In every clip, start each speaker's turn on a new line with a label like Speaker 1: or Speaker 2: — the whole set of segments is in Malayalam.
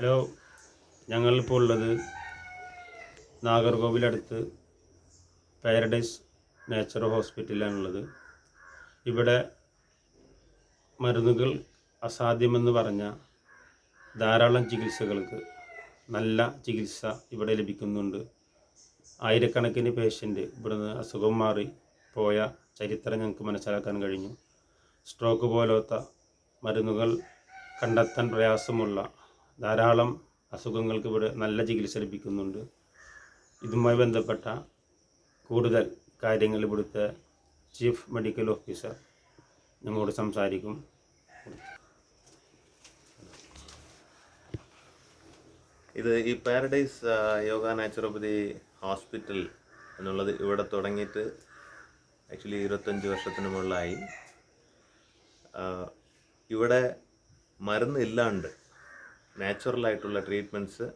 Speaker 1: ഹലോ, ഞങ്ങളിപ്പോൾ ഉള്ളത് നാഗർകോവിലടുത്ത് പാരഡൈസ് നേച്ചർ ഹോസ്പിറ്റലിലാണുള്ളത്. ഇവിടെ മരുന്നുകൾ അസാധ്യമെന്ന് പറഞ്ഞ ധാരാളം ചികിത്സകൾക്ക് നല്ല ചികിത്സ ഇവിടെ ലഭിക്കുന്നുണ്ട്. ആയിരക്കണക്കിന് പേഷ്യൻ്റ് ഇവിടുന്ന് അസുഖം മാറി പോയ ചരിത്രം ഞങ്ങൾക്ക് മനസ്സിലാക്കാൻ കഴിഞ്ഞു. സ്ട്രോക്ക് പോലത്തെ മരുന്നുകൾ കണ്ടെത്താൻ പ്രയാസമുള്ള ധാരാളം അസുഖങ്ങൾക്ക് ഇവിടെ നല്ല ചികിത്സ ലഭിക്കുന്നുണ്ട്. ഇതുമായി ബന്ധപ്പെട്ട കൂടുതൽ കാര്യങ്ങൾ ഇവിടുത്തെ ചീഫ് മെഡിക്കൽ ഓഫീസർ ഞങ്ങളോട് സംസാരിക്കും.
Speaker 2: ഇത് ഈ പാരഡൈസ് യോഗ നാച്ചുറോപ്പതി ഹോസ്പിറ്റൽ എന്നുള്ളത് ഇവിടെ തുടങ്ങിയിട്ട് ആക്ച്വലി 25 വർഷത്തിന് മുകളിലായി. ഇവിടെ മരുന്ന് ഇല്ലാണ്ട് നാച്ചുറലായിട്ടുള്ള ട്രീറ്റ്മെൻറ്റ്സ്,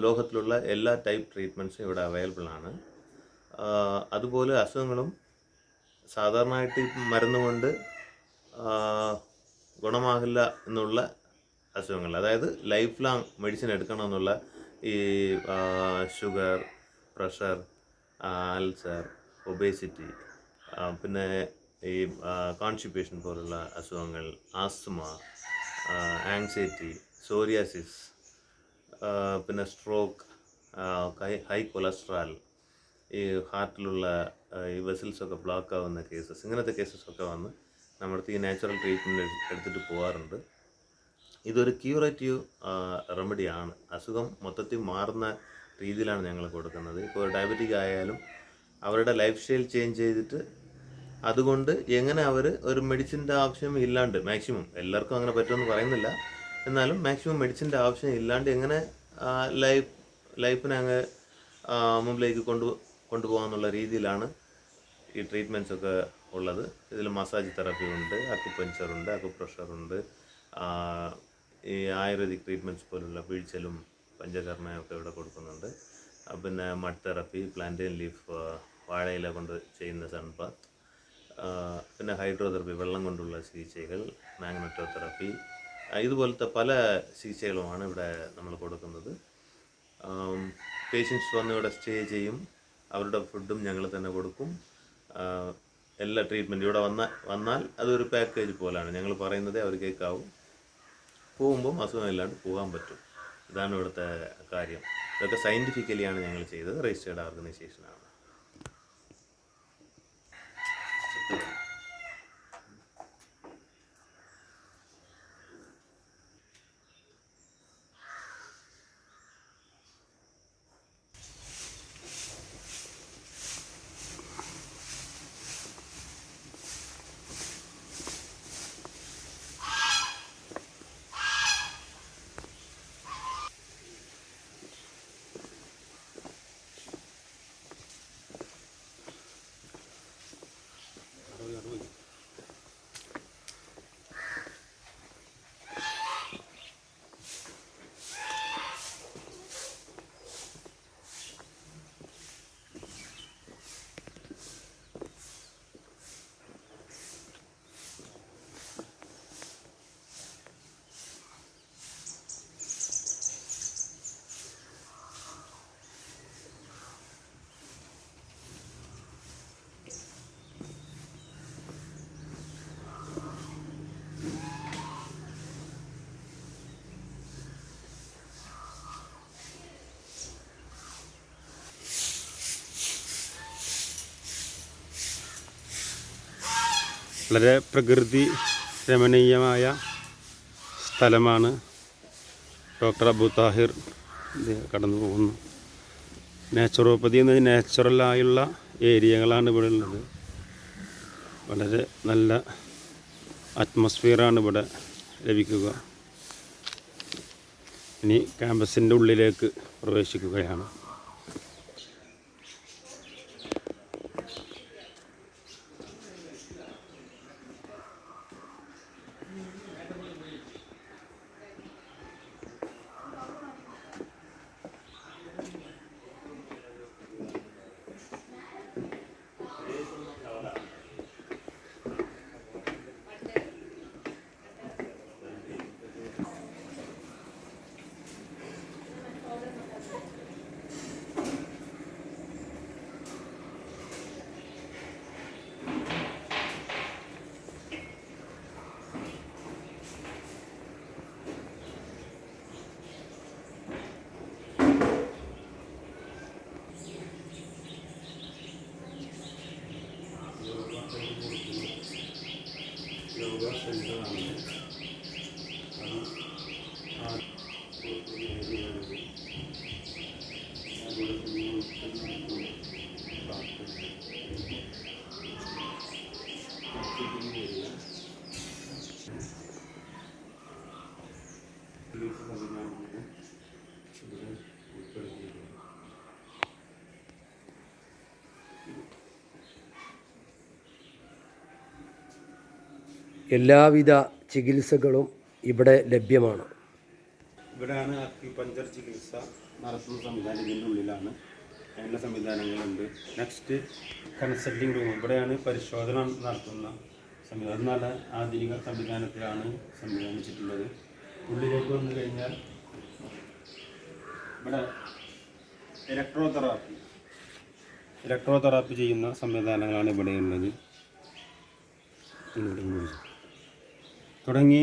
Speaker 2: ലോകത്തിലുള്ള എല്ലാ ടൈപ്പ് ട്രീറ്റ്മെൻറ്റ്സും ഇവിടെ അവൈലബിൾ ആണ്. അതുപോലെ അസുഖങ്ങളും സാധാരണയായിട്ട് മരുന്ന് കൊണ്ട് ഗുണമാകില്ല എന്നുള്ള അസുഖങ്ങൾ, അതായത് ലൈഫ് ലോങ് മെഡിസിൻ എടുക്കണമെന്നുള്ള ഈ ഷുഗർ, പ്രഷർ, അൾസർ, ഒബേസിറ്റി, പിന്നെ ഈ കോൺസ്റ്റിപ്പേഷൻ പോലുള്ള അസുഖങ്ങൾ, ആസ്മ, ആങ്സൈറ്റി, സോറിയാസിസ്, പിന്നെ സ്ട്രോക്ക്, ഹൈ കൊളസ്ട്രോൾ, ഈ ഹാർട്ടിലുള്ള ഈ വെസൽസൊക്കെ ബ്ലോക്ക് ആവുന്ന കേസസ്, ഇങ്ങനത്തെ കേസസൊക്കെ വന്ന് നമ്മുടെ ഈ നാച്ചുറൽ ട്രീറ്റ്മെൻറ്റ് എടുത്തിട്ട് പോകാറുണ്ട്. ഇതൊരു ക്യൂറേറ്റീവ് റെമഡിയാണ്. അസുഖം മൊത്തത്തിൽ മാറുന്ന രീതിയിലാണ് ഞങ്ങൾ കൊടുക്കുന്നത്. ഇപ്പോൾ ഡയബറ്റിക് ആയാലും അവരുടെ ലൈഫ് സ്റ്റൈൽ ചേഞ്ച് ചെയ്തിട്ട് അതുകൊണ്ട് എങ്ങനെ അവർ ഒരു മെഡിസിൻ്റെ ആവശ്യം ഇല്ലാണ്ട്, മാക്സിമം എല്ലാവർക്കും അങ്ങനെ പറ്റുമെന്ന് പറയുന്നില്ല, എന്നാലും മാക്സിമം മെഡിസിൻ്റെ ആവശ്യം ഇല്ലാണ്ട് എങ്ങനെ ലൈഫിനെ അങ്ങ് മുമ്പിലേക്ക് കൊണ്ടുപോകാമെന്നുള്ള രീതിയിലാണ് ഈ ട്രീറ്റ്മെൻറ്റ്സൊക്കെ ഉള്ളത്. ഇതിൽ മസാജ് തെറാപ്പി ഉണ്ട്, അക്യുപഞ്ചറുണ്ട്, അക്യുപ്രഷറുണ്ട്, ഈ ആയുർവേദിക് ട്രീറ്റ്മെൻറ്റ്സ് പോലുള്ള പിഴിച്ചലും പഞ്ചകർമ്മയൊക്കെ ഇവിടെ കൊടുക്കുന്നുണ്ട്. പിന്നെ മഡ് തെറാപ്പി, പ്ലാന്റെയിൻ ലീഫ്, വാഴയില കൊണ്ട് ചെയ്യുന്ന സൺബാത്ത്, പിന്നെ ഹൈഡ്രോതെറാപ്പി, വെള്ളം കൊണ്ടുള്ള ചികിത്സകൾ, മാഗ്നറ്റോ തെറാപ്പി, ഇതുപോലത്തെ പല ചികിത്സകളുമാണ് ഇവിടെ നമ്മൾ കൊടുക്കുന്നത്. പേഷ്യൻസ് വന്ന് ഇവിടെ സ്റ്റേ ചെയ്യും. അവരുടെ ഫുഡും ഞങ്ങൾ തന്നെ കൊടുക്കും. എല്ലാ ട്രീറ്റ്മെൻറ്റും ഇവിടെ വന്നാൽ അതൊരു പാക്കേജ് പോലെയാണ്. ഞങ്ങൾ പറയുന്നതേ അവർ കേൾക്കാവും. പോകുമ്പം അസുഖമില്ലാണ്ട് പോകാൻ പറ്റും. ഇതാണ് ഇവിടുത്തെ കാര്യം. ഇതൊക്കെ സയൻറ്റിഫിക്കലിയാണ് ഞങ്ങൾ ചെയ്തത്. രജിസ്റ്റേർഡ് ഓർഗനൈസേഷനാണ്.
Speaker 1: വളരെ പ്രകൃതി രമണീയമായ സ്ഥലമാണ്. ഡോക്ടർ അബു താഹിർ കടന്നു പോകുന്നു. നാച്ചുറോപ്പതി എന്ന നാച്ചുറലായുള്ള ഏരിയകളാണ് ഇവിടെ ഉള്ളത്. വളരെ നല്ല അറ്റ്മോസ്ഫിയറാണ് ഇവിടെ ലഭിക്കുക. ഇനി ക്യാമ്പസിൻ്റെ ഉള്ളിലേക്ക് പ്രവേശിക്കുകയാണ്.
Speaker 3: എല്ലാവിധ ചികിത്സകളും ഇവിടെ ലഭ്യമാണ്.
Speaker 1: ഇവിടെയാണ് അക്യുപഞ്ചർ ചികിത്സ നടത്തുന്ന സംവിധാനം. ഇതിൻ്റെ ഉള്ളിലാണ് എല്ലാ സംവിധാനങ്ങളുണ്ട്. Next consulting room. ഇവിടെയാണ് പരിശോധന നടത്തുന്ന സംവിധാനം. നല്ല ആധുനിക സംവിധാനത്തിലാണ് സംവിധാനിച്ചിട്ടുള്ളത്. ഉള്ളിലേക്ക് വന്നു കഴിഞ്ഞാൽ ഇവിടെ ഇലക്ട്രോതെറാപ്പി ചെയ്യുന്ന സംവിധാനങ്ങളാണ് ഇവിടെയുള്ളത്. തുടങ്ങി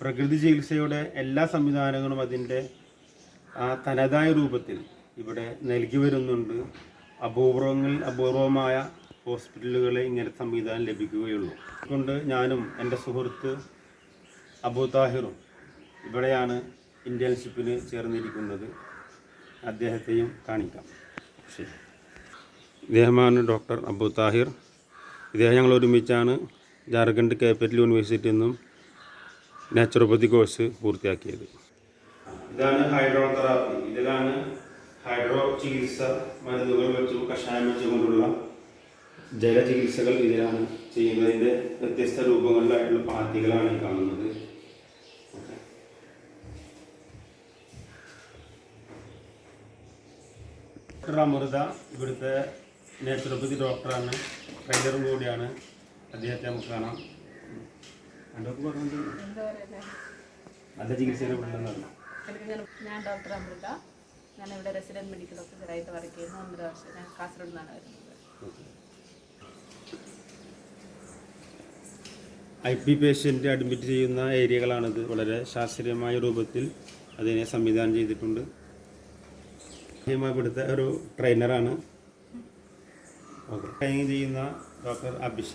Speaker 1: പ്രകൃതി ചികിത്സയുടെ എല്ലാ സംവിധാനങ്ങളും അതിൻ്റെ തനതായ രൂപത്തിൽ ഇവിടെ നൽകി വരുന്നുണ്ട്. അപൂർവമായ ഹോസ്പിറ്റലുകളെ ഇങ്ങനെ സംവിധാനം ലഭിക്കുകയുള്ളൂ. അതുകൊണ്ട് ഞാനും എൻ്റെ സുഹൃത്ത് അബു താഹിറും ഇവിടെയാണ് ഇൻറ്റേൺഷിപ്പിന് ചേർന്നിരിക്കുന്നത്. അദ്ദേഹത്തെയും കാണിക്കാം. ശരി. ഇദ്ദേഹമാണ് ഡോക്ടർ അബു താഹിർ. ഇദ്ദേഹം ഞങ്ങൾ ഒരുമിച്ചാണ് ജാർഖണ്ഡ് ക്യാപിറ്റൽ യൂണിവേഴ്സിറ്റിയിൽ നിന്നും നാച്ചുറോപ്പതി കോഴ്സ് പൂർത്തിയാക്കിയത്. ഇതാണ് ഹൈഡ്രോതെറാപ്പി. ഇതിലാണ് ഹൈഡ്രോ ചികിത്സ, മരുന്നുകൾ വെച്ചും കഷായം വെച്ചുകൊണ്ടുള്ള ജലചികിത്സകൾ ഇതിലാണ് ചെയ്യുന്നതിൻ്റെ വ്യത്യസ്ത രൂപങ്ങളിലായിട്ടുള്ള പാത്തികളാണ് ഈ കാണുന്നത്. ഡോക്ടർ അമൃത ഇവിടുത്തെ നാച്ചുറോപ്പതി ഡോക്ടറാണ്, ട്രെയിനറും കൂടിയാണ്. അദ്ദേഹത്തെ നമുക്ക് കാണാം. നല്ല ചികിത്സയെ ഉണ്ടെന്നാണ്.
Speaker 4: ഞാൻ ഡോക്ടർ അമൃത. ഞാനിവിടെ റെസിഡൻറ്റ് മെഡിക്കൽ ഓഫീസറായിട്ട് വർക്ക് ചെയ്യുന്നു. 1.5 വർഷം. ഞാൻ കാസർഗോഡ് നിന്നാണ് വരുന്നത്.
Speaker 1: IP പേഷ്യൻ്റ് അഡ്മിറ്റ് ചെയ്യുന്ന ഏരിയകളാണിത്. വളരെ ശാസ്ത്രീയമായ രൂപത്തിൽ അതിനെ സംവിധാനം ചെയ്തിട്ടുണ്ട്. ഇവിടുത്തെ ഒരു ട്രെയിനറാണ്. ട്രെയിനിങ് ചെയ്യുന്ന ഡോക്ടർ അഭിഷ.